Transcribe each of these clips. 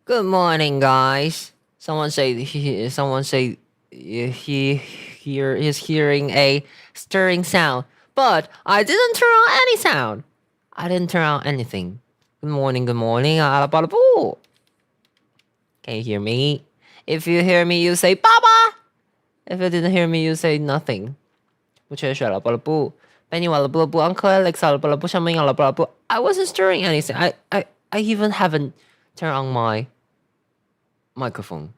Good morning, guys. Someone say he is hearing a stirring sound, but I didn't turn on any sound. I didn't turn on anything. Good morning, good morning. Alabalabu. Can you hear me? If you hear me, you say Baba. If you didn't hear me, you say nothing. 不缺水alabalabu. Benny alabalabu. Uncle Alex alabalabu. Xiaoming alabalabu. I wasn't stirring anything. I even haven't turned on my microphone.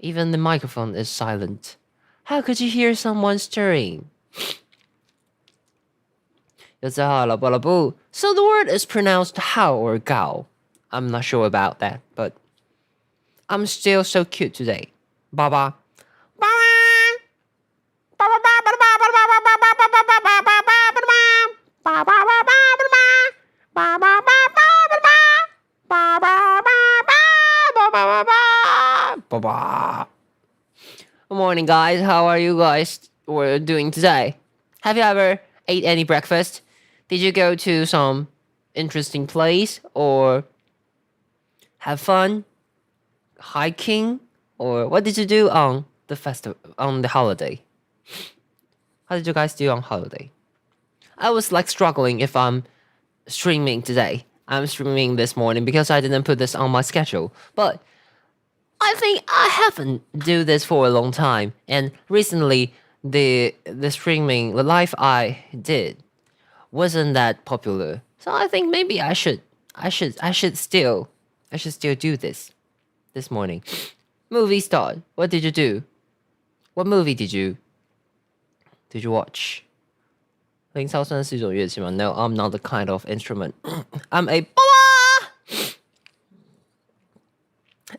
Even the microphone is silent. How could you hear someone stirring? So the word is pronounced how or gao. I'm not sure about that, but I'm still so cute today. Baba. Good morning, guys. How are you guys doing today? Have you ever ate any breakfast? Did you go to some interesting place or have fun hiking, or what did you do on the holiday? How did you guys do on holiday? I was like struggling if I'm streaming today. I'm streaming this morning because I didn't put this on my schedule, but I think I haven't do this for a long time, and recently the streaming, the live I did wasn't that popular. So I think maybe I should still do this morning. Movie start. What did you do? What movie did you watch? 凌潮算是一种乐器吗? No, I'm not the kind of instrument. I'm a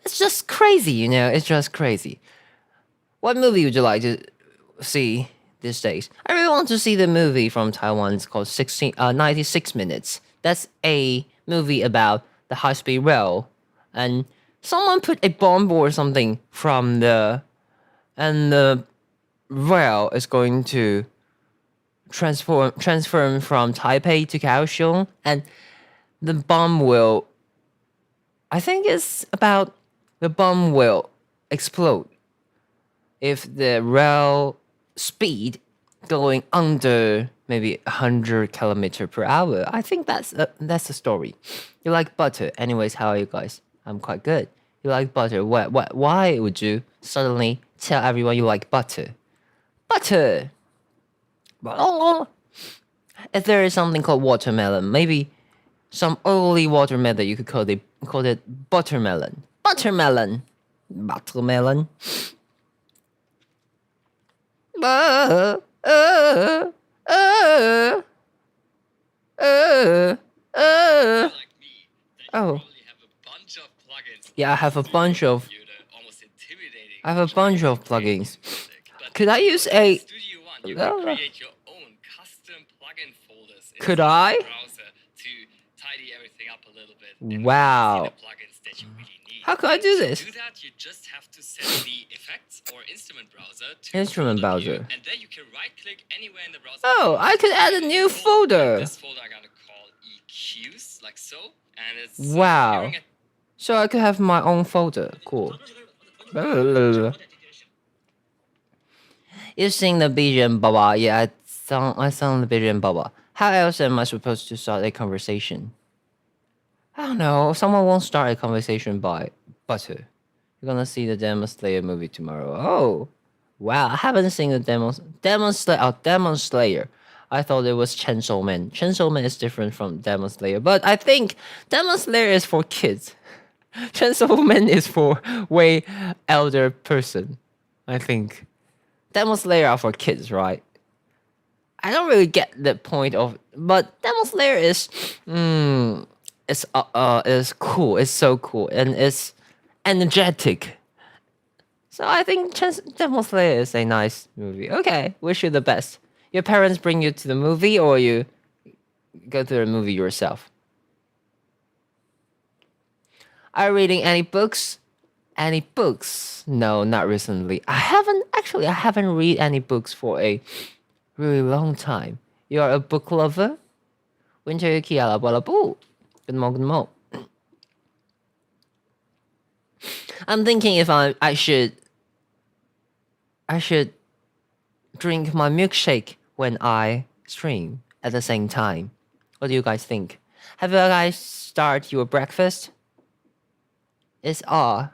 It's just crazy, you know. It's just crazy. What movie would you like to see these days? I really want to see the movie from Taiwan. It's called 96 Minutes. That's a movie about the high-speed rail, and someone put a bomb or something from and the rail is going to transform from Taipei to Kaohsiung, and the bomb will, I think it's about the bomb will explode if the rail speed going under maybe 100 kilometers per hour. I think that's the story. You like butter? Anyways, how are you guys? I'm quite good. You like butter? Why would you suddenly tell everyone you like butter? Butter. If there is something called watermelon, maybe some early watermelon, you could call it buttermelon. Buttermelon. Buttermelon. Oh. Yeah, I have a bunch of plugins. Could I use a Could I? Wow. How could I do this? To do that, you just have to set the effects or instrument browser to Instrument folder view, browser. and then you can right-click anywhere in the browser. Oh, I could add a new folder. This folder I'm gonna call EQs, like so, and it's Wow. So I could have my own folder. Cool. You sing the BGM Baba. Yeah, I sung the BGM Baba. How else am I supposed to start a conversation? I don't know. Someone won't start a conversation by butter. You're gonna see the Demon Slayer movie tomorrow. Oh, wow! I haven't seen the Demon Slayer. I thought it was Chainsaw Man. Chainsaw Man is different from Demon Slayer, but I think Demon Slayer is for kids. Chainsaw Man is for way elder person. I think Demon Slayer are for kids, right? I don't really get the point of, but Demon Slayer is cool. It's so cool and it's energetic. So I think Demon Slayer is a nice movie. Okay, wish you the best. Your parents bring you to the movie, or you go to the movie yourself? Are you reading any books? Any books? No, not recently. I haven't read any books for a really long time. You are a book lover? Winter Yuki Alabalabu. Good morning, good morning. I'm thinking if I should drink my milkshake when I stream at the same time. What do you guys think? Have you guys start your breakfast? It's R.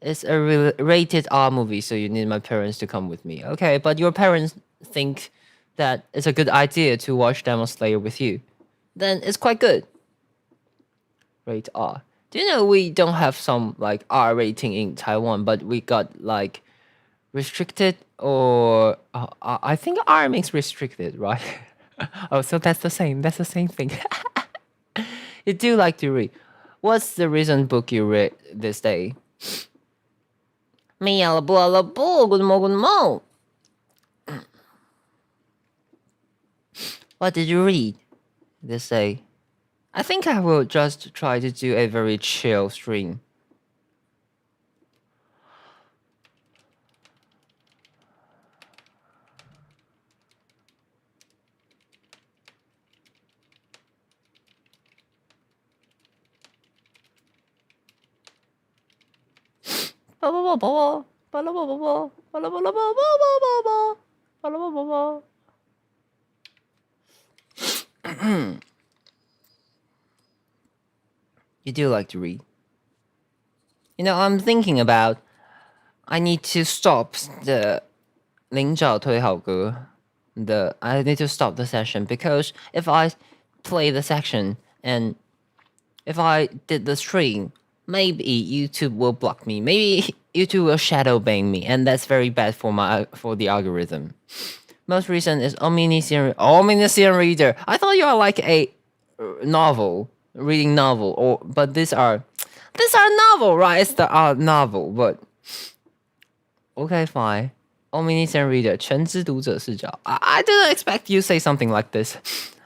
It's a rated R movie, so you need my parents to come with me. Okay, but your parents think that it's a good idea to watch Demon Slayer with you. Then it's quite good. Rate R. Do you know we don't have some like R rating in Taiwan, but we got like restricted or I think R makes restricted, right? Oh, so that's the same. That's the same thing. You do like to read. What's the recent book you read this day? Me alabo. Good morning. What did you read this day? I think I will just try to do a very chill stream. You do like to read. You know, I'm thinking about I need to stop the 凌潮raxio. I need to stop the session because if I play the section and if I did the stream, maybe YouTube will block me. Maybe YouTube will shadow ban me, and that's very bad for the algorithm. Most recent is omniscient reader. I thought you are like a reading novel, but these are novel, right? It's the novel, but okay, fine. Omniscient reader, 全知读者视角. I didn't expect you to say something like this.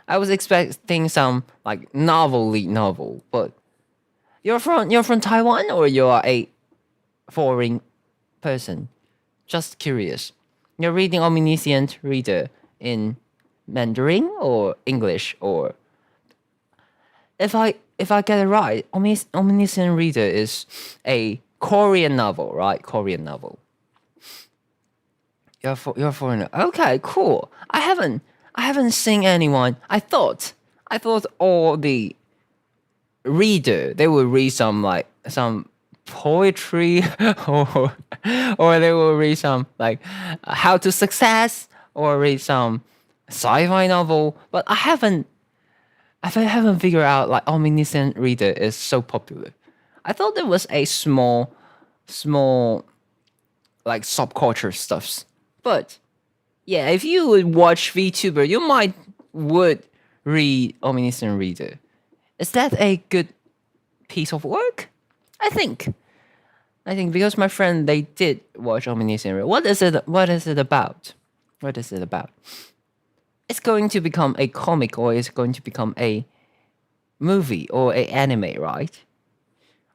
I was expecting some like novel, but you're from Taiwan or you are a foreign person? Just curious. You're reading Omniscient Reader in Mandarin or English or if I get it right, Omniscient Reader is a Korean novel, right? Korean novel. You're foreigner. Okay, cool. I haven't seen anyone. I thought all the reader they will read some poetry or they will read some like how to success or read some sci-fi novel, but I haven't figured out like Omniscient Reader is so popular. I thought there was a small like subculture stuffs, but yeah, if you would watch Vtuber, you would read Omniscient Reader. Is that a good piece of work? I think because my friend they did watch Omniscient Reader. What is it about? It's going to become a comic or it's going to become a movie or a anime, right?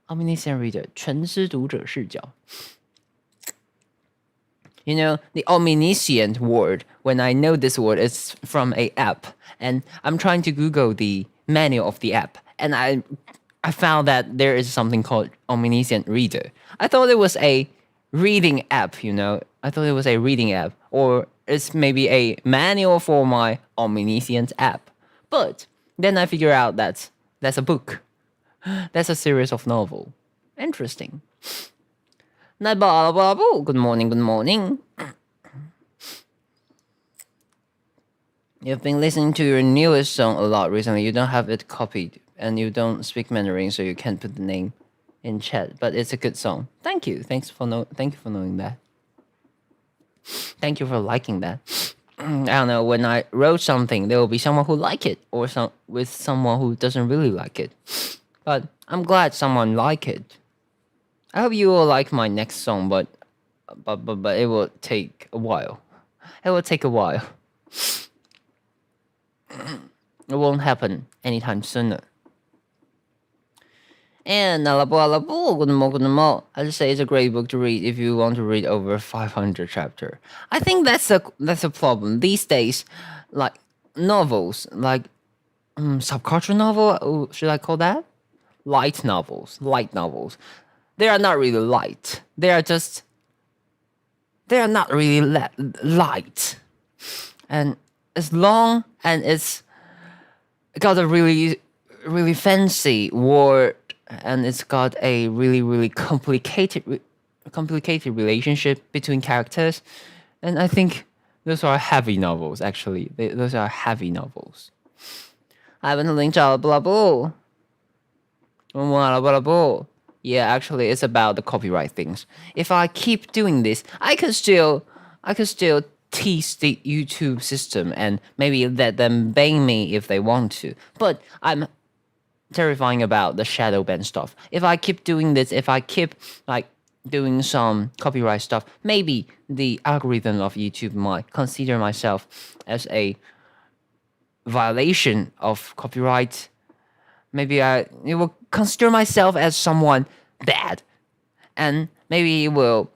Omniscient Reader, 全知读者视角. You know, the omniscient word, when I know this word, it's from a app. And I'm trying to Google the manual of the app. And I found that there is something called Omniscient Reader. I thought it was a reading app, you know. I thought it was a reading app. Or it's maybe a manual for my Omniscient app. But then I figure out that's a book. That's a series of novel. Interesting. Good morning. You've been listening to your newest song a lot recently. You don't have it copied, and you don't speak Mandarin, so you can't put the name in chat. But it's a good song. Thank you. Thank you for knowing that. Thank you for liking that. I don't know. When I wrote something, there will be someone who like it, or with someone who doesn't really like it. But I'm glad someone like it. I hope you will like my next song, but it will take a while. It will take a while. It won't happen anytime sooner. And good morning. I just say it's a great book to read if you want to read over 500 chapters. I think that's a problem these days. Like novels, like subculture novel. Should I call that light novels? they are not really light. They are not really light. And it's long and it's got a really, really fancy word, and it's got a really, really complicated relationship between characters. And I think those are heavy novels, actually. Those are heavy novels. I haven't linked out blah blah. Yeah, actually, it's about the copyright things. If I keep doing this, I could still tease the YouTube system and maybe let them ban me if they want to. But I'm terrifying about the shadow ban stuff. If I keep doing this, if I keep like doing some copyright stuff, maybe the algorithm of YouTube might consider myself as a violation of copyright. Maybe it will consider myself as someone bad, and maybe it will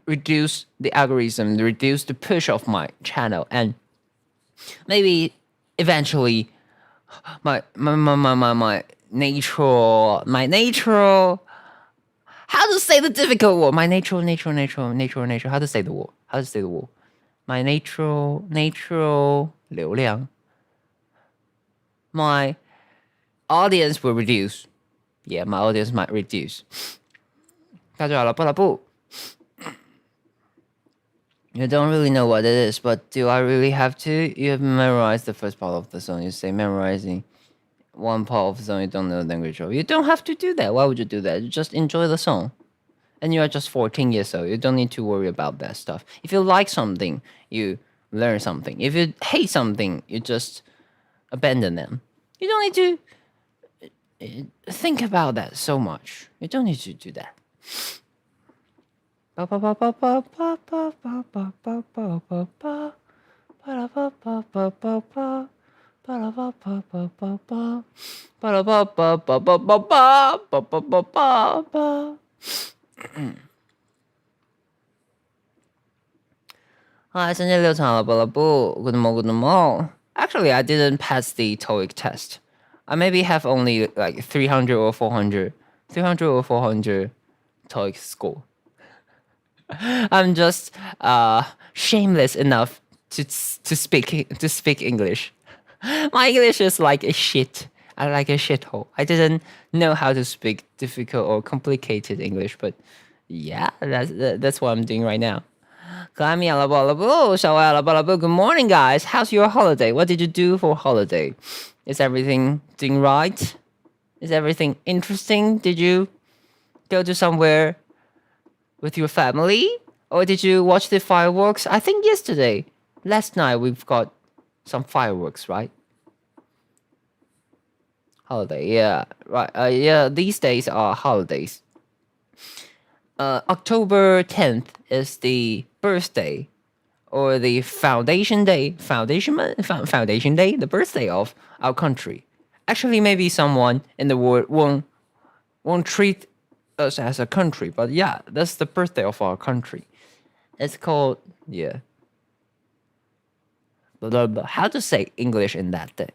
reduce the algorithm, reduce the push of my channel, and maybe eventually my natural how to say the difficult word, my natural how to say the word, my natural 流量, my audience will reduce. Yeah, my audience might reduce. 大家好了，不啦不。You don't really know what it is, but do I really have to? You have memorized the first part of the song. You say memorizing one part of the song you don't know the language of. You don't have to do that. Why would you do that? You just enjoy the song. And you are just 14 years old. You don't need to worry about that stuff. If you like something, you learn something. If you hate something, you just abandon them. You don't need to think about that so much. You don't need to do that. Hi, 3.6场了，巴拉布 Good morning. Actually, I didn't pass the TOEIC test. I maybe have only like 300 or 400 TOEIC score. I'm just shameless enough to speak English. My English is like a shit. I like a shithole. I didn't know how to speak difficult or complicated English, but yeah, that's what I'm doing right now. Good morning, guys. How's your holiday? What did you do for holiday? Is everything doing right? Is everything interesting? Did you go to somewhere with your family? Or did you watch the fireworks? I think last night we've got some fireworks, right? Holiday, yeah, right. Yeah, these days are holidays. October 10th is the birthday or the foundation day, the birthday of our country. Actually, maybe someone in the world won't treat us as a country, but yeah, that's the birthday of our country. It's called, yeah. How to say English in that day?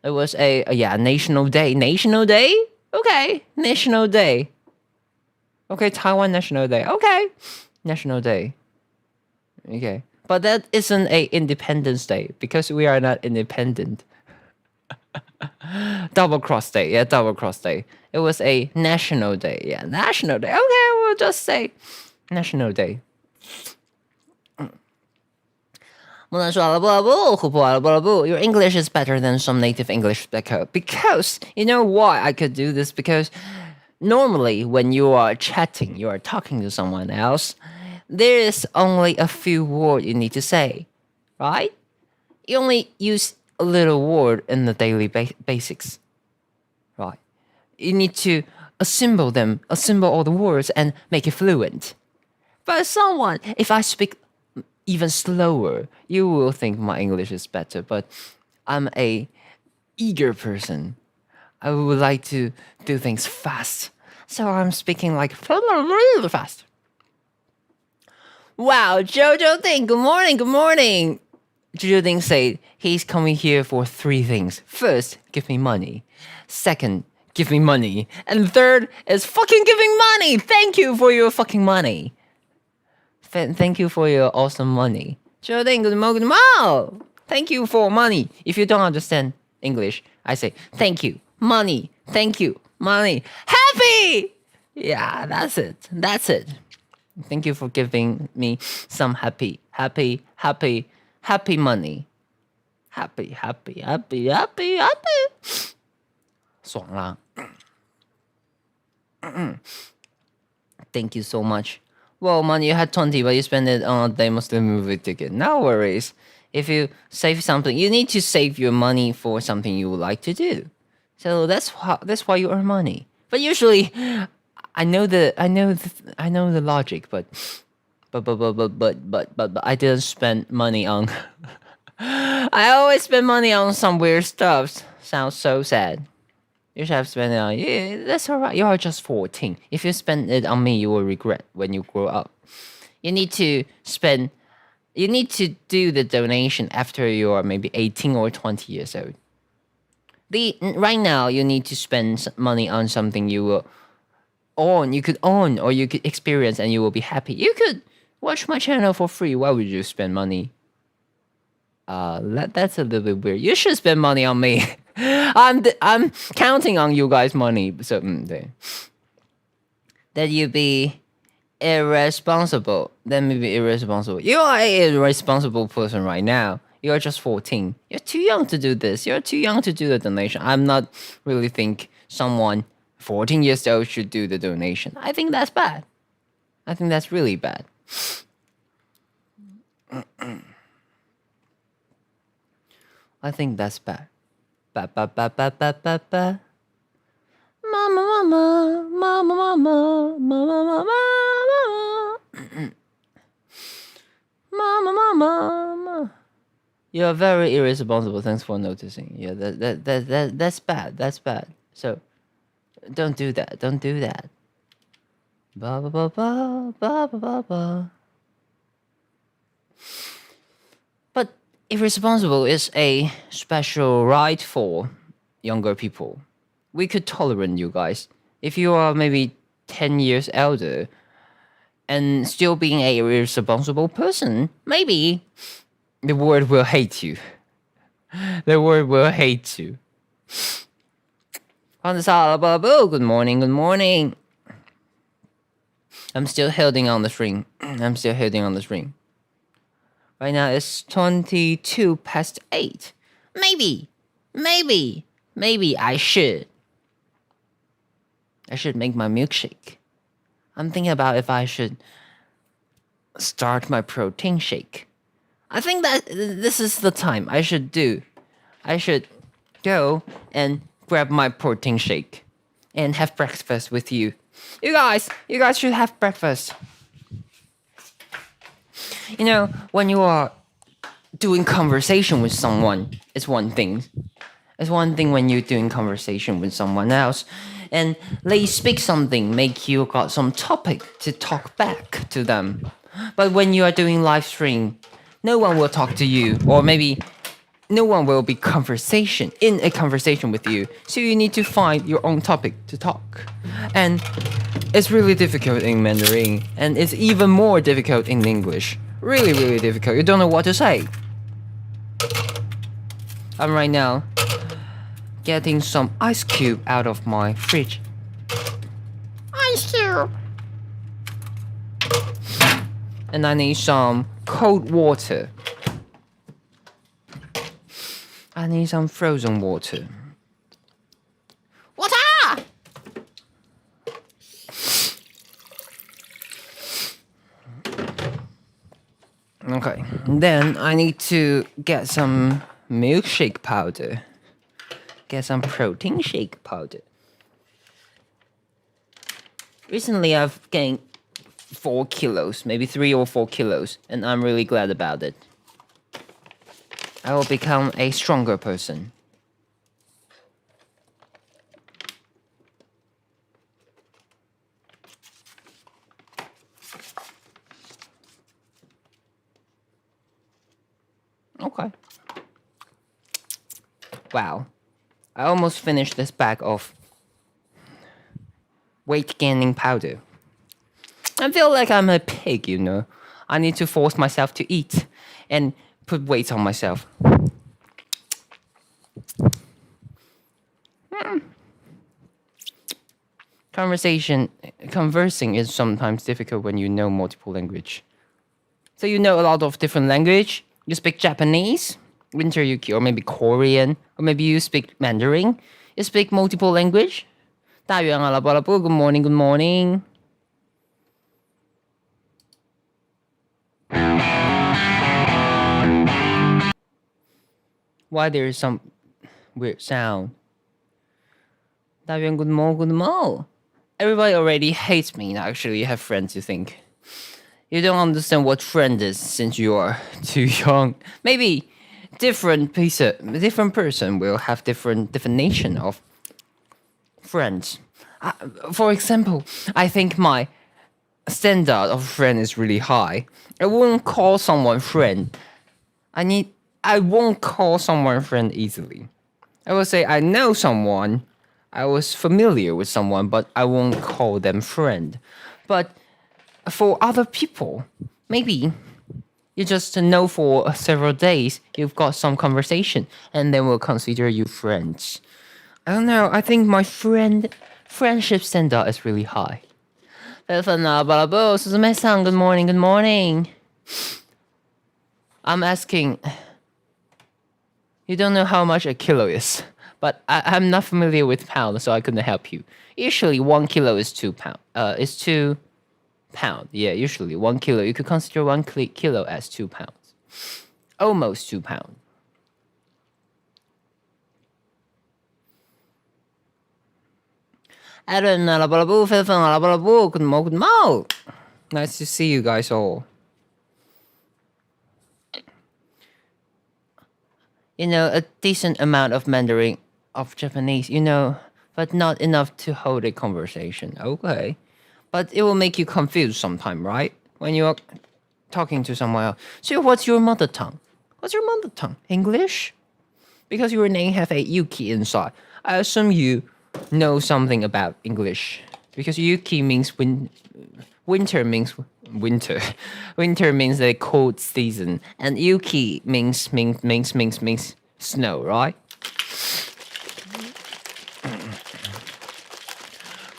It was a national day. National day? Okay, national day. Okay, Taiwan National Day. Okay, National Day. Okay, but that isn't a Independence Day because we are not independent. Double cross day. Yeah, double cross day. It was a national day. Yeah, national day. Okay, we'll just say national day. Your English is better than some native English speaker. Because, you know why I could do this? Because normally when you are chatting, you are talking to someone else, there is only a few words you need to say, right? You only use a little word in the daily basics, right? You need to assemble all the words and make it fluent. But if I speak even slower, you will think my English is better, but I'm a eager person. I would like to do things fast. So I'm speaking like really fast. Wow, Jojo Ding, good morning. Jojo Ding said he's coming here for 3 things. First, give me money. Second, give me money. And third is fucking giving money. Thank you for your fucking money. Thank you for your awesome money. Thank you for money. If you don't understand English, I say thank you, money, thank you, money, happy. Yeah, that's it. That's it. Thank you for giving me some happy money. Happy. 爽啦. Thank you so much. Well, money, you had 20, but you spent it on a day Muslim movie ticket. No worries. If you save something, you need to save your money for something you would like to do. So that's why you earn money. But usually, I know the logic, but I didn't spend money on. I always spend money on some weird stuff. Sounds so sad. You should have spent it on you. That's alright. You are just 14. If you spend it on me, you will regret when you grow up. You need to do the donation after you are maybe 18 or 20 years old. Right now, you need to spend money on something you will own. You could own or you could experience and you will be happy. You could watch my channel for free. Why would you spend money? That's a little bit weird. You should spend money on me. I'm counting on you guys' money. So that you be irresponsible. Then maybe irresponsible. You are an irresponsible person right now. You are just 14. You're too young to do this. You're too young to do the donation. I'm not really think someone 14 years old should do the donation. I think that's bad. I think that's really bad. I think that's bad. Ba. Mama. You're very irresponsible. Thanks for noticing. Yeah, that's bad. That's bad. So, don't do that. Don't do that. Ba. But irresponsible is a special right for younger people. We could tolerate you guys. If you are maybe 10 years older and still being a irresponsible person, maybe the world will hate you. The world will hate you. Good morning, good morning. I'm still holding on the string. Right now it's 22 past 8. Maybe I should make my milkshake. I'm thinking about if I should start my protein shake. I think that this is the time I should go and grab my protein shake and have breakfast with you. You guys should have breakfast. You know, when you are doing conversation with someone, it's one thing. It's one thing when you're doing conversation with someone else and they speak something, make you got some topic to talk back to them. But when you are doing live stream, no one will talk to you, or maybe no one will be in a conversation with you. So you need to find your own topic to talk. And it's really difficult in Mandarin, and it's even more difficult in English. Really, really difficult. You don't know what to say. I'm right now getting some ice cube out of my fridge. Ice cube. And I need some cold water. I need some frozen water. Water! Okay, then I need to get some milkshake powder. Get some protein shake powder. Recently I've gained 4 kilos, maybe 3 or 4 kilos, and I'm really glad about it. I will become a stronger person. Okay. Wow. I almost finished this bag of weight gaining powder. I feel like I'm a pig, you know. I need to force myself to eat and put weight on myself. Conversing is sometimes difficult when you know multiple language. So you know a lot of different language. You speak Japanese, Winter Yuki, or maybe Korean, or maybe you speak Mandarin. You speak multiple language. 大元阿拉巴拉布, good morning, good morning. Why there is some weird sound? 大元 good morning, good morning. Everybody already hates me. Actually, you have friends, you think. You don't understand what friend is since you are too young. Maybe different person will have different definition of friends. For example, I think my standard of friend is really high. I won't call someone friend. I won't call someone friend easily. I will say I know someone. I was familiar with someone, but I won't call them friend. But for other people, maybe you just know for several days, you've got some conversation, and then we'll consider you friends. I don't know, I think my friendship standard is really high. Good morning, good morning. I'm asking, you don't know how much a kilo is. But I'm not familiar with pounds, so I couldn't help you. Usually 1 kilo is 2 pounds. It's 2 pounds. Yeah, usually 1 kilo. You could consider 1 kilo as 2 pounds. Almost 2 pounds. Aaron, good morning. Nice to see you guys all. You know, a decent amount of Mandarin, of Japanese, you know, but not enough to hold a conversation. Okay. But it will make you confused sometime, right? When you're talking to someone else. So what's your mother tongue? What's your mother tongue? English? Because your name have a Yuki inside. I assume you know something about English. Because Yuki means winter means winter. Winter means the cold season. And Yuki means snow, right?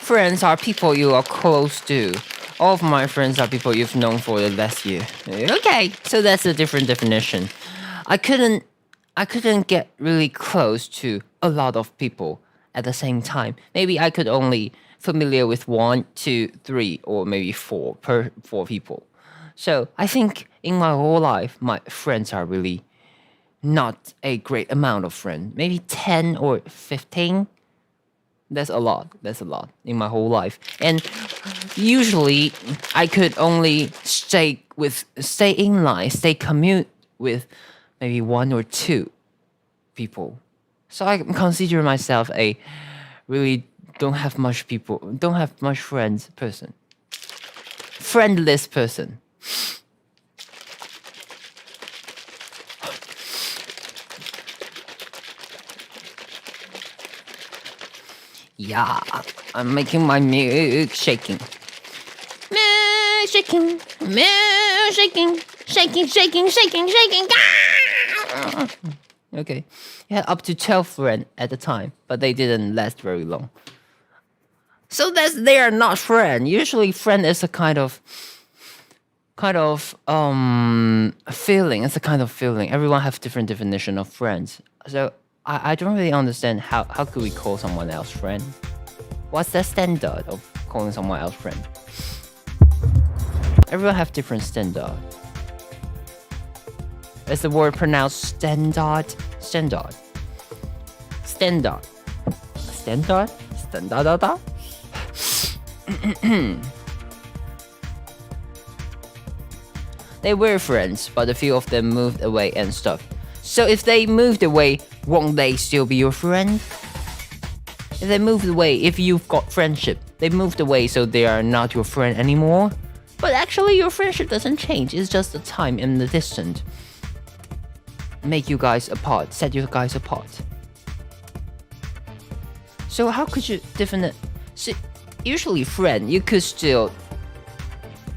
Friends are people you are close to. All of my friends are people you've known for the last year. Okay, so that's a different definition. I couldn't get really close to a lot of people at the same time. Maybe I could only familiar with 1, 2, 3, or maybe 4 people. So I think in my whole life, my friends are really not a great amount of friends. Maybe 10 or 15. That's a lot. That's a lot in my whole life. And usually I could only stay in line, commute with maybe 1 or 2 people. So I consider myself a really don't have much friends person. Friendless person. Yeah, I'm making my milk shaking. Milk shaking, milk shaking, shaking. Okay, you had up to 12 friends at the time, but they didn't last very long. So they are not friend. Usually, friend is a kind of feeling. It's a kind of feeling. Everyone has different definition of friends. So I don't really understand how could we call someone else friend? What's the standard of calling someone else friend? Everyone have different standard. Is the word pronounced standard? Standard. They were friends, but a few of them moved away and stuff. So if they moved away, won't they still be your friend? If they moved away, if you've got friendship, they moved away so they are not your friend anymore. But actually your friendship doesn't change, it's just the time and the distance. Make you guys apart, set you guys apart. So how could you usually friend, you could still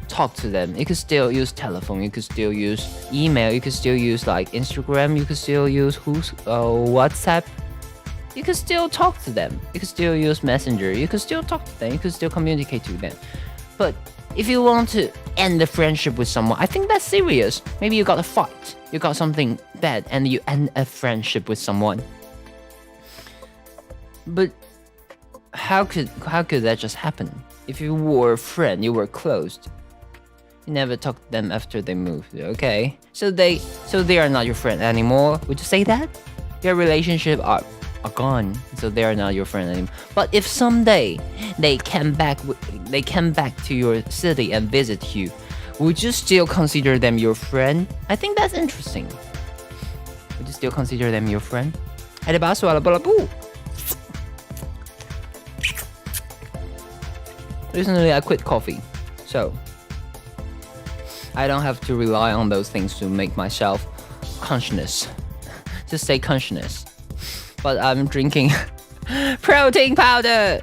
talk to them. You could still use telephone. You could still use email. You could still use like Instagram. You could still use WhatsApp. You could still talk to them. You could still use Messenger. You could still talk to them. You could still communicate to them. But if you want to end the friendship with someone, I think that's serious. Maybe you got a fight. You got something bad, and you end a friendship with someone. But how could that just happen? If you were a friend, you were close. You never talked to them after they moved. Okay, so they are not your friend anymore. Would you say that? Your relationship are gone, so they are not your friend anymore. But if someday they came back to your city and visit you, would you still consider them your friend? I think that's interesting. Would you still consider them your friend? Recently, I quit coffee, so I don't have to rely on those things to make myself conscious, to stay conscious. But I'm drinking protein powder.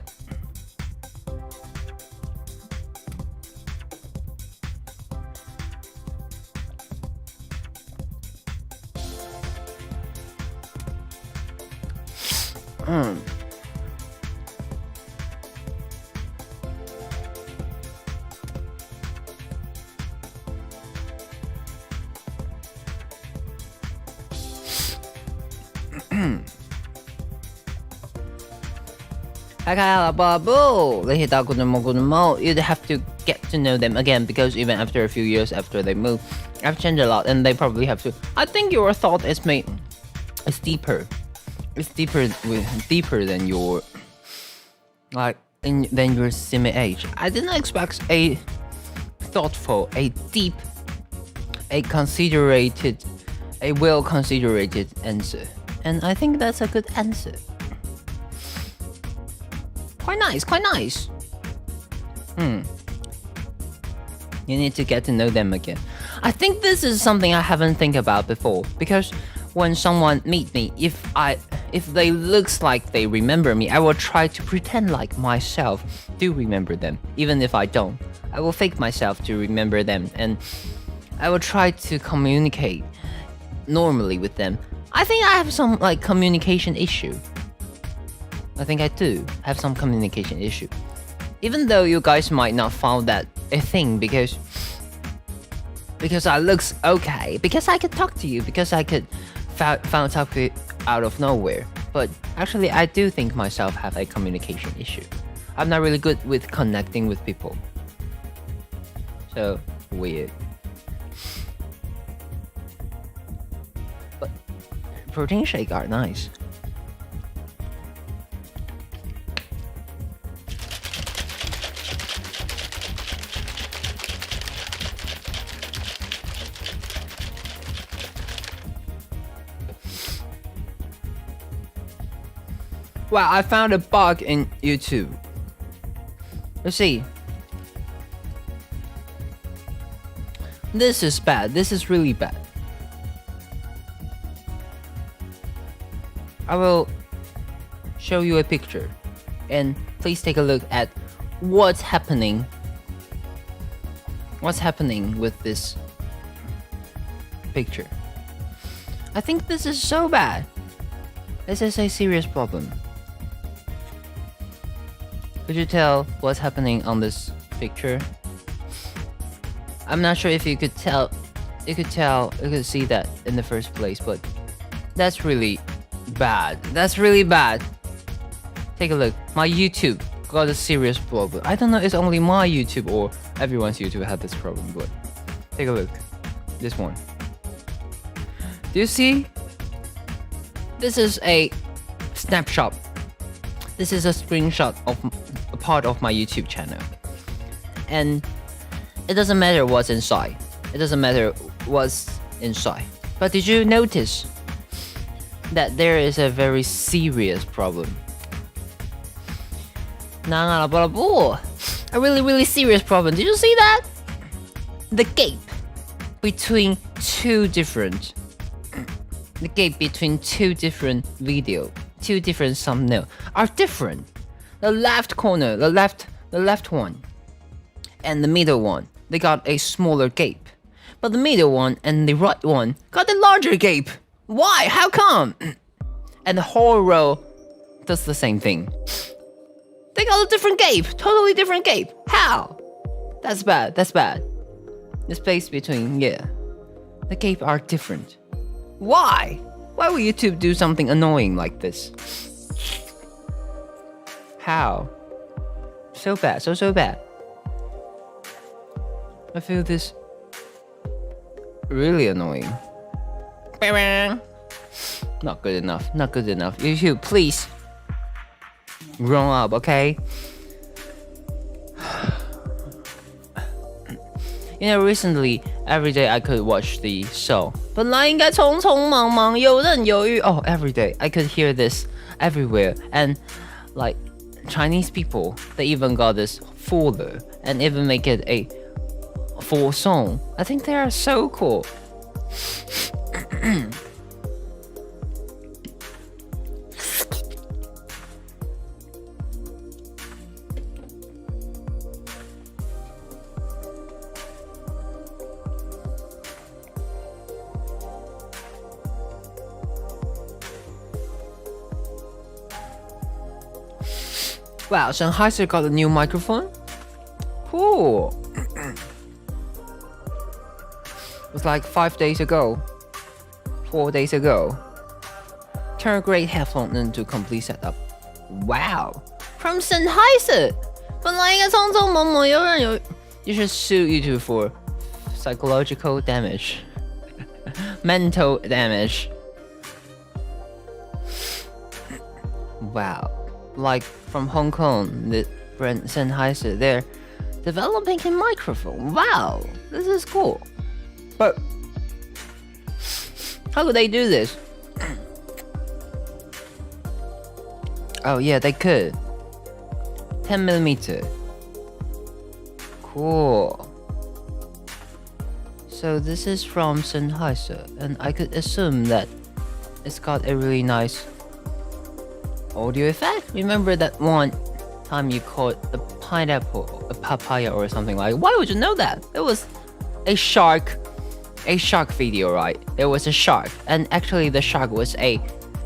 You'd have to get to know them again, because even after a few years after they move, I've changed a lot, and they probably have to. I think your thought is it's deeper. It's deeper than your than your similar age. I didn't expect a thoughtful, a deep, a well considerated answer, and I think that's a good answer. Quite nice. You need to get to know them again. I think this is something I haven't think about before, because when someone meet me, if they looks like they remember me, I will try to pretend like myself do remember them. Even if I don't, I will fake myself to remember them, and I will try to communicate normally with them. I think I have some like communication issue. I think I do have some communication issue. Even though you guys might not find that a thing, because I looks okay, because I could talk to you, because I could found topic out of nowhere. But actually, I do think myself have a communication issue. I'm not really good with connecting with people. So weird. But protein shake are nice. Wow, I found a bug in YouTube. Let's see. This is bad. This is really bad. I will show you a picture, and please take a look at what's happening. What's happening with this picture? I think this is so bad. This is a serious problem. Could you tell what's happening on this picture? I'm not sure if you could tell. You could see that in the first place, but that's really bad. That's really bad. Take a look. My YouTube got a serious problem. I don't know if it's only my YouTube or everyone's YouTube had this problem, but take a look. This one. Do you see? This is a snapshot. This is a screenshot of a part of my YouTube channel. And it doesn't matter what's inside. It doesn't matter what's inside. But did you notice that there is a very serious problem? A really serious problem. Did you see that? The gap between two different video, two different thumbnail are different. The left corner, the left the left one and the middle one, they got a smaller gape. But the middle one and the right one got a larger gape. Why? How come? And the whole row does the same thing. They got a different gape, totally different gape. How? That's bad, that's bad. The space between, yeah. The gape are different. Why? Why would YouTube do something annoying like this? How? So bad, so bad. I feel this really annoying. Not good enough, not good enough. YouTube, please. Grow up, okay? Recently, every day I could watch the show. 本来应该匆匆忙忙，游刃有余. Oh, every day I could hear this everywhere. And like Chinese people, they even got this folder and even make it a full song. I think they are so cool. Wow, Sennheiser got a new microphone? Cool. It was like 5 days ago. 4 days ago. Turn a great headphone into complete setup. Wow. From Sennheiser. 本来应该匆匆忙忙，游刃有余. You should sue YouTube for psychological damage. Mental damage. Wow. Like from Hong Kong, the brand Sennheiser, they're developing a microphone. Wow, this is cool. But how could they do this? Oh yeah, they could. 10mm. Cool. So this is from Sennheiser, and I could assume that it's got a really nice audio effect. Remember that one time you called a pineapple a papaya or something like? Why would you know that? It was a shark video, right? There was a shark, and actually the shark was a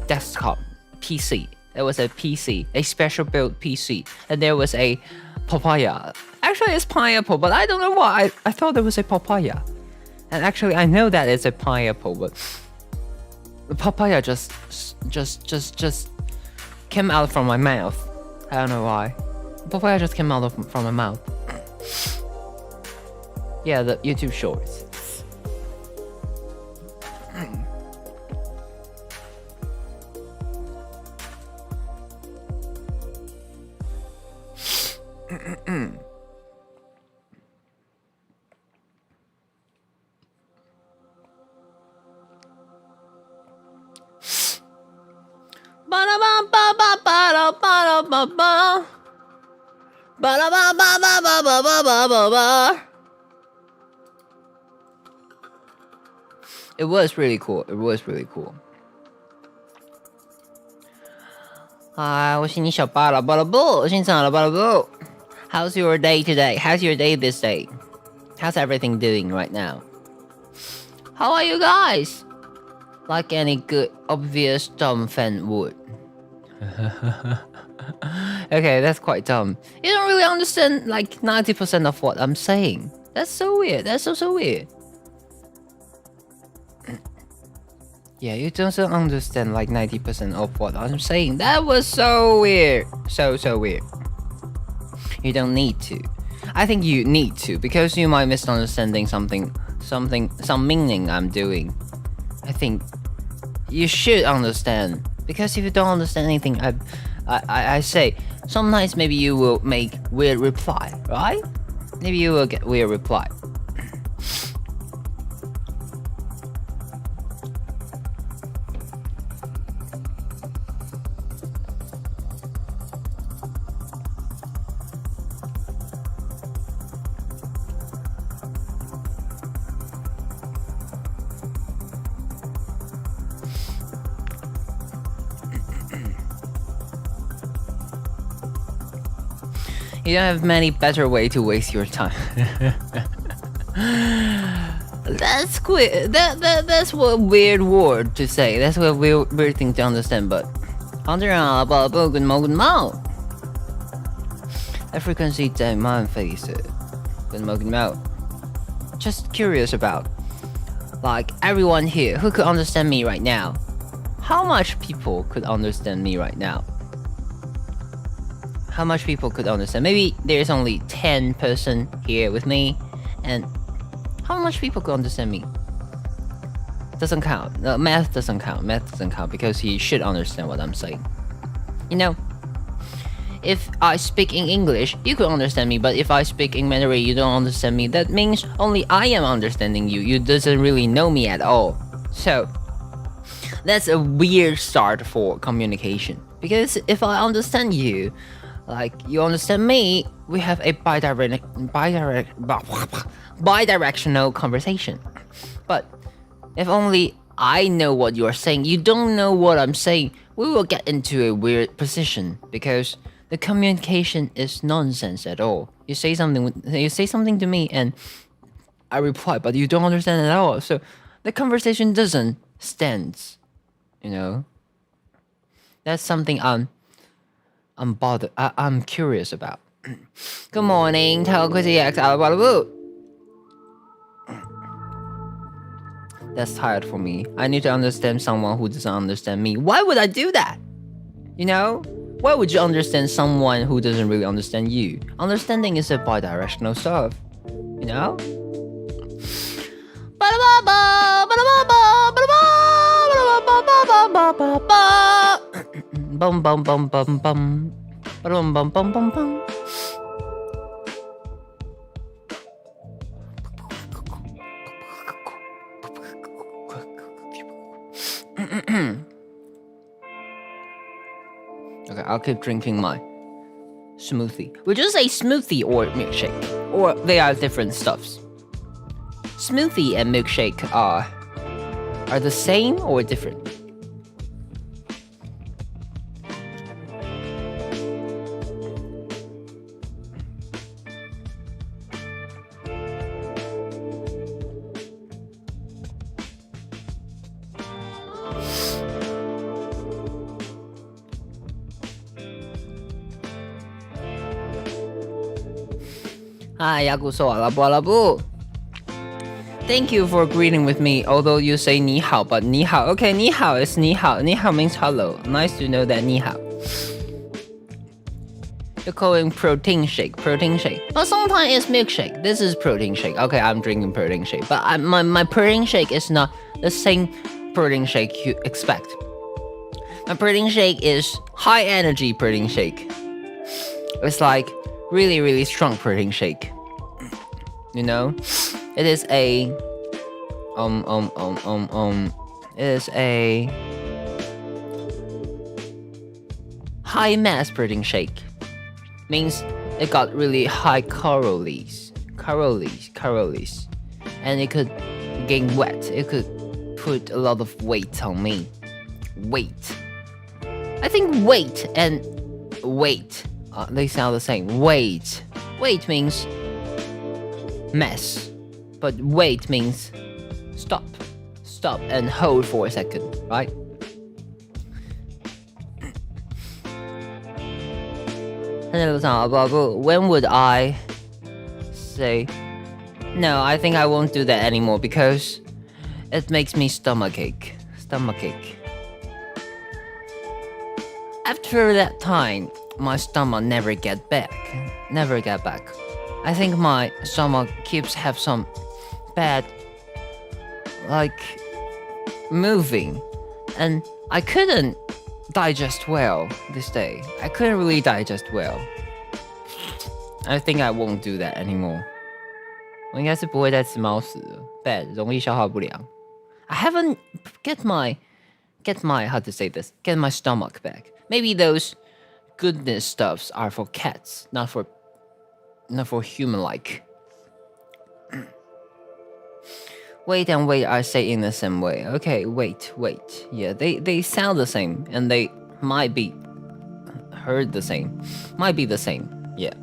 desktop PC. There was a PC, a special built PC, and there was a papaya. Actually, it's pineapple, but I don't know why. I thought there was a papaya, and actually I know that it's a pineapple, but the papaya just came out from my mouth. I don't know why. Papaya just came out from my mouth. Yeah, the YouTube shorts. It was really cool. It was really cool. Hi, 我是你小巴拉巴拉布，我是你小巴拉布。How's your day today? How's your day this day? How's everything doing right now? How are you guys? Like any good, obvious dumb fan would. Okay, that's quite dumb. You don't really understand like 90% of what I'm saying. That's so weird. That's so weird. Yeah, you don't understand like 90% of what I'm saying. That was so weird. So weird. You don't need to. I think you need to, because you might misunderstanding some meaning I'm doing. I think you should understand, because if you don't understand anything I say, sometimes maybe you will make weird reply, right? Maybe you will get weird reply. You don't have many better way to waste your time. That's that's what weird word to say. That's what weird thing to understand. But good mo. A frequency demand face. Good mo. Just curious about, like, everyone here who could understand me right now. How much people could understand me right now? How much people could understand? Maybe there's only 10 person here with me, and how much people could understand me? Doesn't count. No, math doesn't count. Math doesn't count because he should understand what I'm saying. You know, if I speak in English, you could understand me, but if I speak in Mandarin, you don't understand me. That means only I am understanding you. You doesn't really know me at all. So that's a weird start for communication. Because if I understand you, like you understand me, we have a bidirectional conversation. But if only I know what you're saying, you don't know what I'm saying, we will get into a weird position because the communication is nonsense at all. You say something to me and I reply, but you don't understand at all. So the conversation doesn't stand. You know, that's something I'm bothered. I'm curious about. Good morning, That's tired for me. I need to understand someone who doesn't understand me. Why would I do that? You know? Why would you understand someone who doesn't really understand you? Understanding is a bidirectional stuff. You know? Bum bum bum bum bum. Bum bum bum bum bum. Okay, I'll keep drinking my smoothie. Would you say smoothie or milkshake? Or they are different stuffs? Smoothie and milkshake are the same or different? Hi, Yakuso Alabu. Thank you for greeting with me, although you say ni hao, but ni hao. Okay, ni hao is ni hao. Ni hao means hello. Nice to know that ni hao. You're calling protein shake. But sometimes it's milkshake. This is protein shake. Okay, I'm drinking protein shake. But my protein shake is not the same protein shake you expect. My protein shake is high energy protein shake. It's like really, really strong protein shake. You know? It is a it is a high mass protein shake. Means it got really high calories. And it could gain wet. It could put a lot of weight on me. Weight. I think weight and weight, they sound the same. Weight means mass. But wait means stop and hold for a second, right? When would I say, no, I think I won't do that anymore because it makes me stomachache. After that time, my stomach never get back. I think my stomach keeps have some bad, like, moving, and I couldn't digest well this day. I couldn't really digest well. I think I won't do that anymore. 我应该是不会再吃猫屎了 ，bad 容易消化不良。I haven't get my how to say this, get my stomach back. Maybe those goodness stuffs are for cats, not for human-like. Wait and wait are say in the same way. Okay, wait. Yeah, they sound the same and they might be heard the same. Might be the same. Yeah.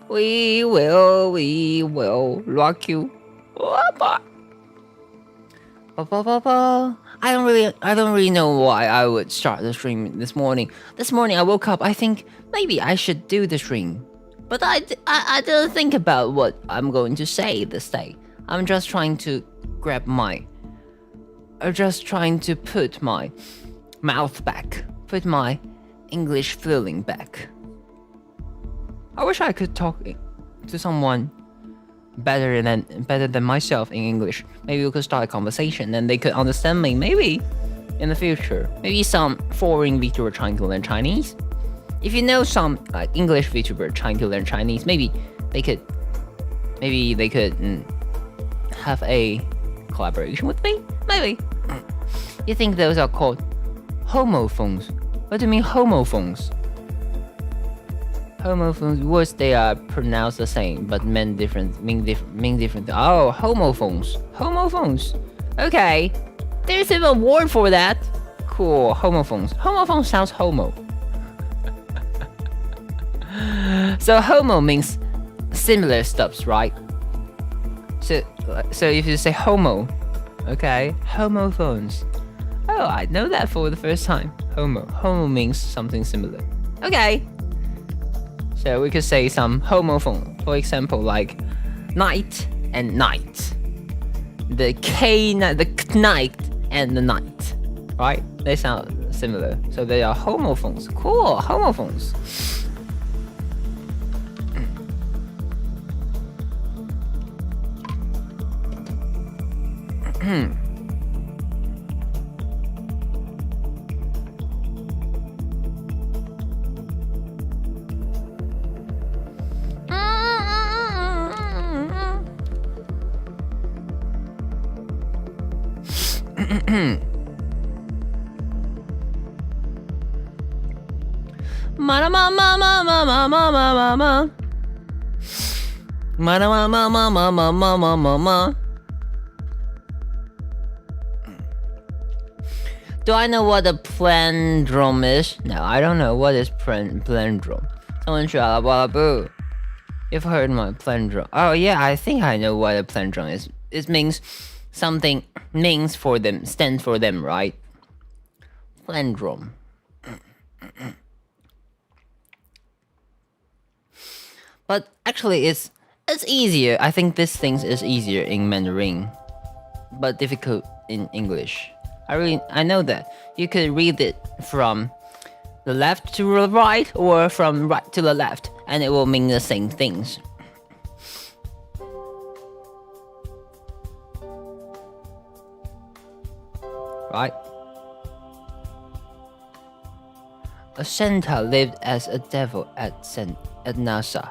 We will rock you. I don't really know why I would start the stream this morning. This morning I woke up, I think maybe I should do the stream. But I didn't think about what I'm going to say this day. I'm just trying to put my mouth back, put my English feeling back. I wish I could talk to someone better than myself in English. Maybe we could start a conversation and they could understand me. Maybe in the future, maybe some foreign VTuber trying to learn Chinese. If you know some English VTuber trying to learn Chinese, maybe they could have a collaboration with me. Maybe. You think those are called homophones? What do you mean homophones? Homophones, words they are pronounced the same but mean different. Oh, homophones. Homophones. Okay. There's even a word for that. Cool. Homophones. Homophones sounds homo. So homo means similar stuffs, right? So if you say homo, okay, homophones. Oh, I know that for the first time. Homo means something similar. Okay. So we could say some homophone, for example, like night and night. The knight and the night, right? They sound similar. So they are homophones. Cool, homophones. Do I know what a plandrome is? No, I don't know what is plandrome. Someone should boo. You've heard my plandrome. Oh yeah, I think I know what a plandrome is. It means something stands for them, right? Plandrome. But actually it's easier. I think this thing is easier in Mandarin, but difficult in English. I know that. You could read it from the left to the right or from right to the left, and it will mean the same things. Right? A Santa lived as a devil at NASA.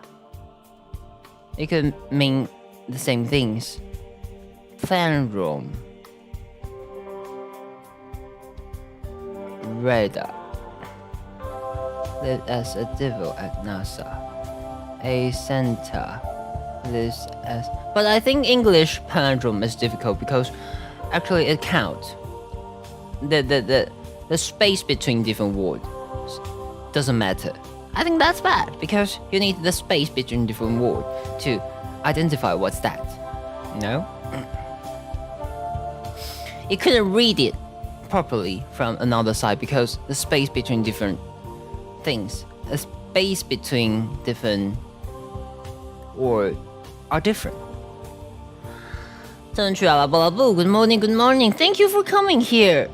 It could mean the same things. Plandrome. Radar. Lived as a devil at NASA. A Santa lives as... But I think English palindrome is difficult because actually it counts. The space between different words doesn't matter. I think that's bad because you need the space between different words to identify what's that. No? You couldn't read it properly from another side because the space between different things, the space between different words are different. Good morning. Thank you for coming here.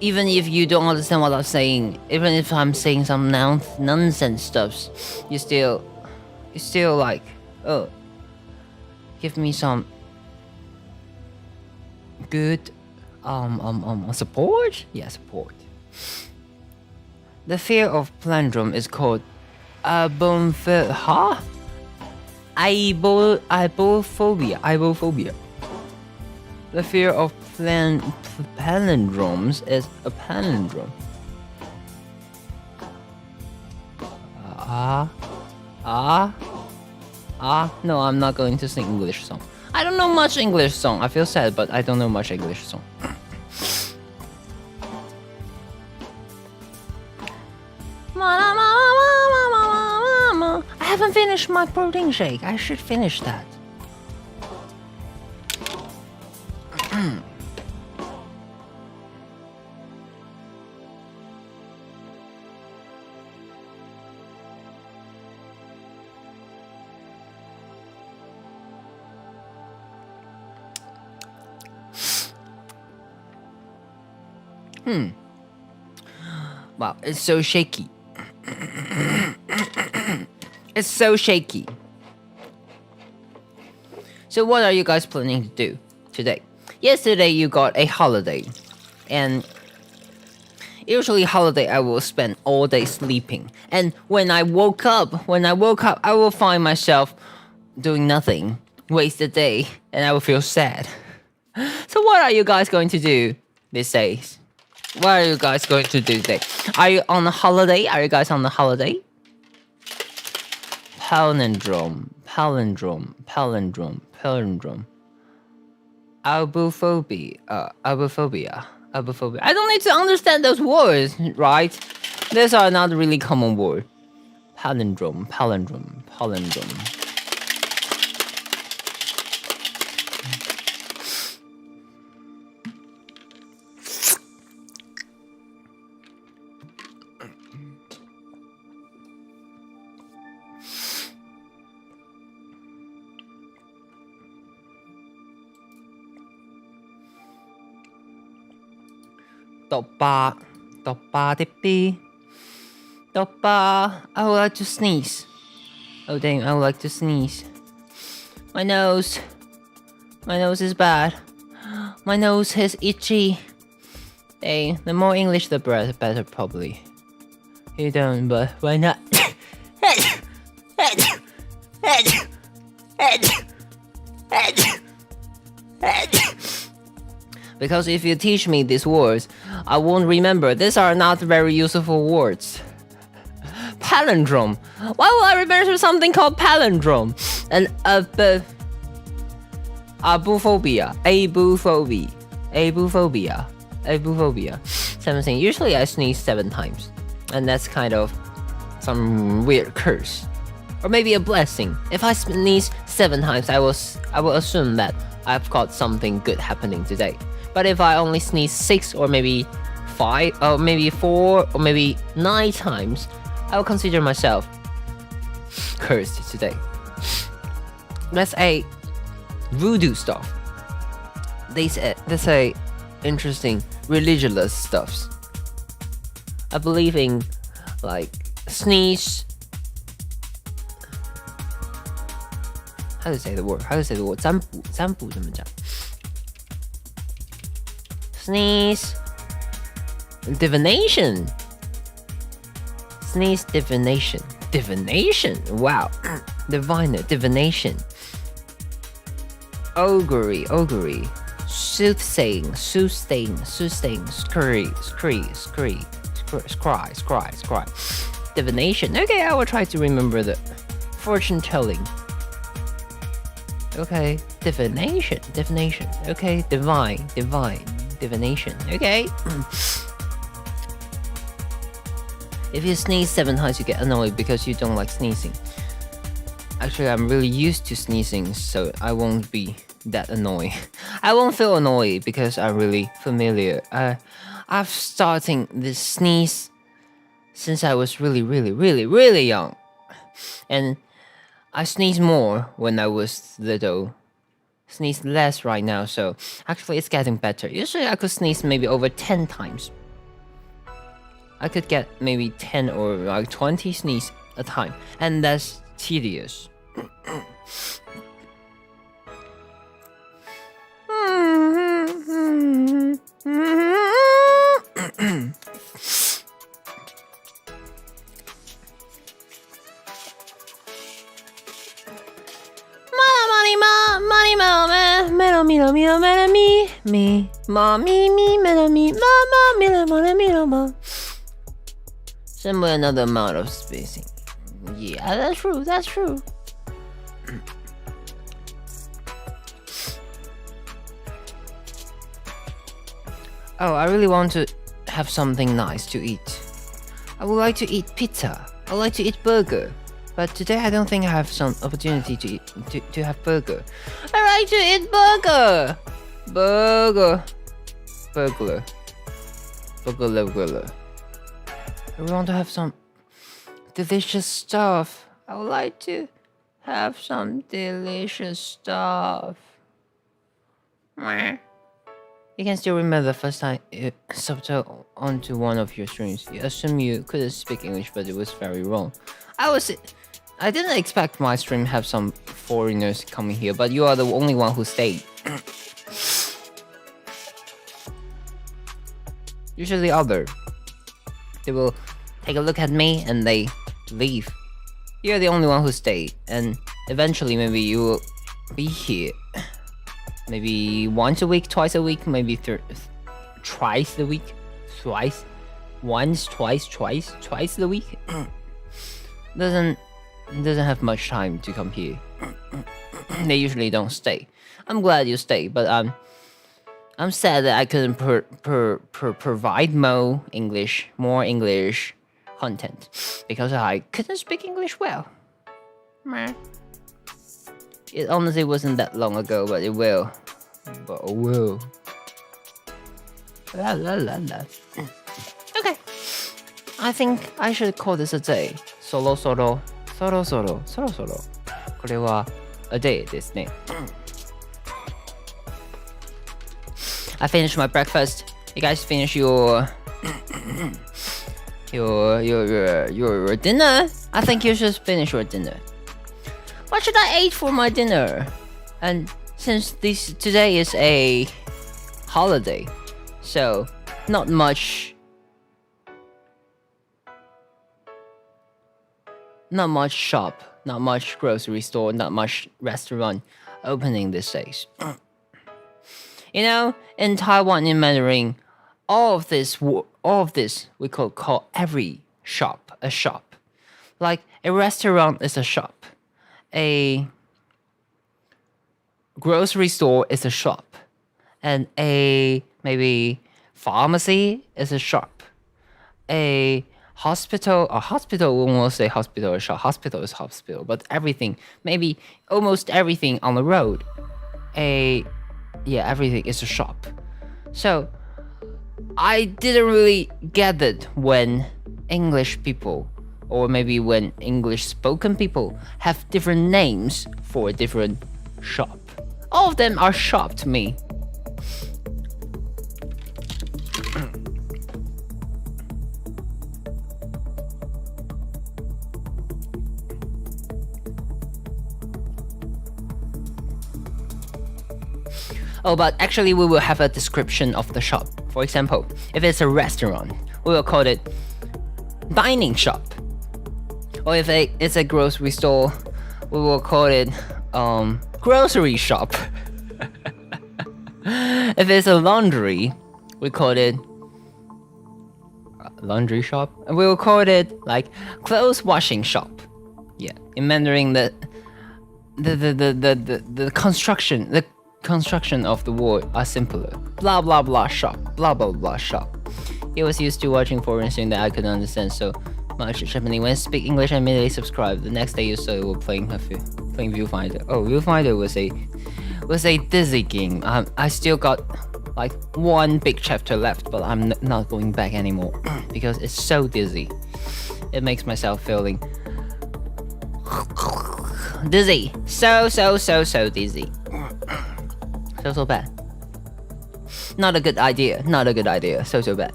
Even if you don't understand what I'm saying, even if I'm saying some nonsense stuffs, you still like, oh, give me some good support? Yeah, support. The fear of plandrome is called ibophobia. The fear of palindromes is a palindrome. No, I'm not going to sing English song. I don't know much English song. I feel sad, but I don't know much English song. haven't finished my protein shake. I should finish that. Wow, it's so shaky. It's so shaky. So what are you guys planning to do today? Yesterday you got a holiday, and usually holiday I will spend all day sleeping. And when I woke up, I will find myself doing nothing, waste the day, and I will feel sad. So what are you guys going to do these days? What are you guys going to do today? Are you on a holiday? Are you guys on a holiday? Palindrome. Albophobia. I don't need to understand those words, right? These are not really common words. Palindrome. 毒疤的 B. 毒疤. I would like to sneeze. Oh dang, I would like to sneeze. My nose is bad. My nose is itchy. Dang, the more English the better probably. You don't, but why not? Because if you teach me these words, I won't remember. These are not very useful words. Palindrome. Why would I remember something called palindrome? And abuphobia. Abuphobia. 17. Usually I sneeze 7 times. And that's kind of some weird curse. Or maybe a blessing. If I sneeze 7 times, I will assume that I've got something good happening today. But if I only sneeze 6 or maybe 5 or maybe 4 or maybe 9 times, I will consider myself cursed today. That's a voodoo stuff. They say interesting religious stuffs. I believe in like sneeze. How to say the word? 占卜怎么讲？ Sneeze. Divination. Sneeze divination. Divination. Wow. Diviner. Divination. Augury. Soothsaying. Scry. Divination. Okay, I will try to remember the fortune telling. Okay, divination. Okay, divine. Divination. Okay. If you sneeze 7 times, you get annoyed because you don't like sneezing. Actually, I'm really used to sneezing, so I won't be that annoyed. I won't feel annoyed because I'm really familiar. I've starting this sneeze since I was really young, and I sneeze more when I was little. Sneeze less right now, so actually it's getting better. Usually I could sneeze maybe over 10 times. I could get maybe 10 or like 20 sneeze a time, and that's tedious. Somewhere another amount of spacing. Yeah, that's true. Oh, I really want to have something nice to eat. I would like to eat pizza. I would like to eat burger. But today I don't think I have some opportunity to eat, to have burger. I like to eat burger. Burger. Burglar. Burglar. I want to have some delicious stuff. I would like to have some delicious stuff. You can still remember the first time you subbed onto one of your streams. You assume you couldn't speak English, but it was very wrong. I didn't expect my stream have some foreigners coming here, but you are the only one who stayed. Usually other, they will take a look at me and they leave. You're the only one who stayed, and eventually maybe you will be here. Maybe once a week, twice a week, maybe twice a week, once, twice a week. Doesn't have much time to come here. They usually don't stay. I'm glad you stay, but I'm sad that I couldn't provide more English content because I couldn't speak English well. It honestly wasn't that long ago, but it will. La la la la. Okay, I think I should call this a day. Solo. これは a day ですね。I finished my breakfast. You guys finish your dinner? I think you should finish your dinner. What should I eat for my dinner? And since today is a holiday, so not much shop, not much grocery store, not much restaurant opening these days. You know, in Taiwan, in Mandarin, all of this we could call every shop a shop. Like a restaurant is a shop, a grocery store is a shop, and a maybe pharmacy is a shop. A hospital we won't say hospital or shop. Hospital is hospital, but everything, maybe almost everything on the road, everything is a shop. So I didn't really get it when English people, or maybe when English spoken people, have different names for a different shop. All of them are shop to me. Oh, but actually we will have a description of the shop. For example, if it's a restaurant, we will call it dining shop. Or if it's a grocery store, we will call it grocery shop. If it's a laundry, we call it laundry shop. And we will call it like clothes washing shop. Yeah, in Mandarin, the construction of the word are simpler. Blah blah blah shop, blah blah blah shop. He was used to watching foreign stream that I couldn't understand so much Japanese. When I speak English, I immediately subscribe. The next day you saw it were playing Viewfinder. Oh, Viewfinder was a dizzy game. I still got like one big chapter left, but I'm not going back anymore because it's so dizzy. It makes myself feeling dizzy. So dizzy. So bad. Not a good idea. So bad.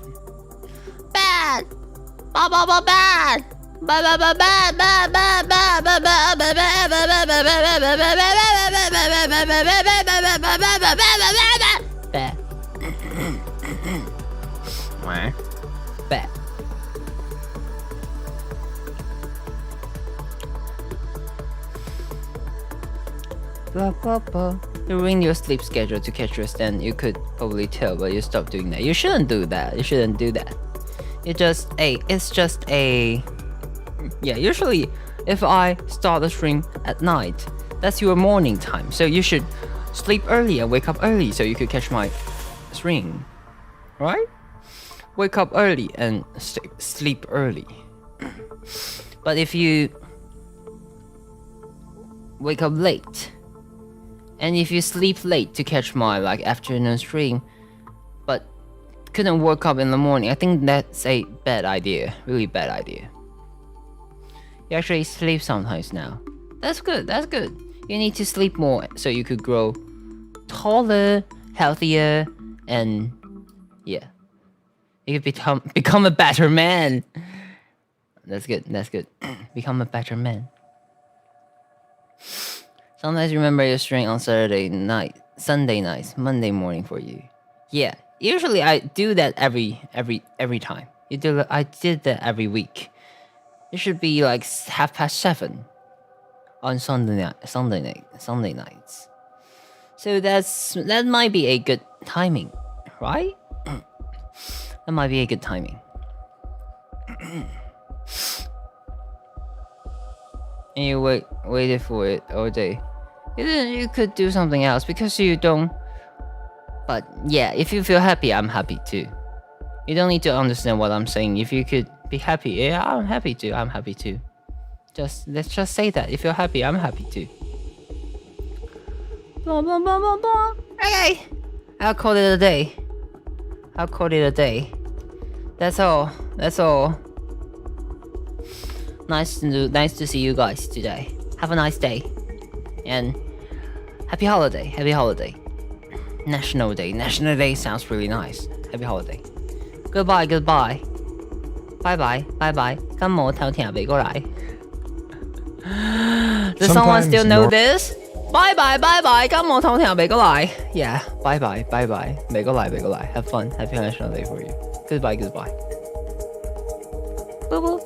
Bad. Bad. Bad. Blah blah blah. You ruin your sleep schedule to catch rest, and you could probably tell, but you stopped doing that. You shouldn't do that. Usually if I start the stream at night, that's your morning time. So you should sleep early and wake up early so you could catch my stream. Right? Wake up early and sleep early. But if you wake up late. And if you sleep late to catch my like afternoon stream, but couldn't wake up in the morning, I think that's a bad idea. Really bad idea. You actually sleep sometimes now. That's good. That's good. You need to sleep more so you could grow taller, healthier, and yeah, you could become a better man. That's good. That's good. Become a better man. Sometimes remember your string on Saturday night, Sunday nights, Monday morning for you. Yeah, usually I do that every time. I did that every week. It should be like 7:30 on Sunday nights. So that might be a good timing, right? That might be a good timing. And you waited for it all day. You could do something else because you don't. But yeah, if you feel happy, I'm happy too. You don't need to understand what I'm saying. If you could be happy, yeah, I'm happy too. I'm happy too. Let's just say that. If you're happy, I'm happy too. Blah blah blah blah blah. Okay, I'll call it a day. That's all. Nice to see you guys today. Have a nice day, and happy holiday. National Day sounds really nice. Happy holiday. Goodbye. Bye bye. 今冇偷聽俾過來. Does someone still know this? Bye bye. 今冇偷聽俾過來. Yeah. Bye bye. 俾過來. Have fun. Happy National Day for you. Goodbye. Boo boo.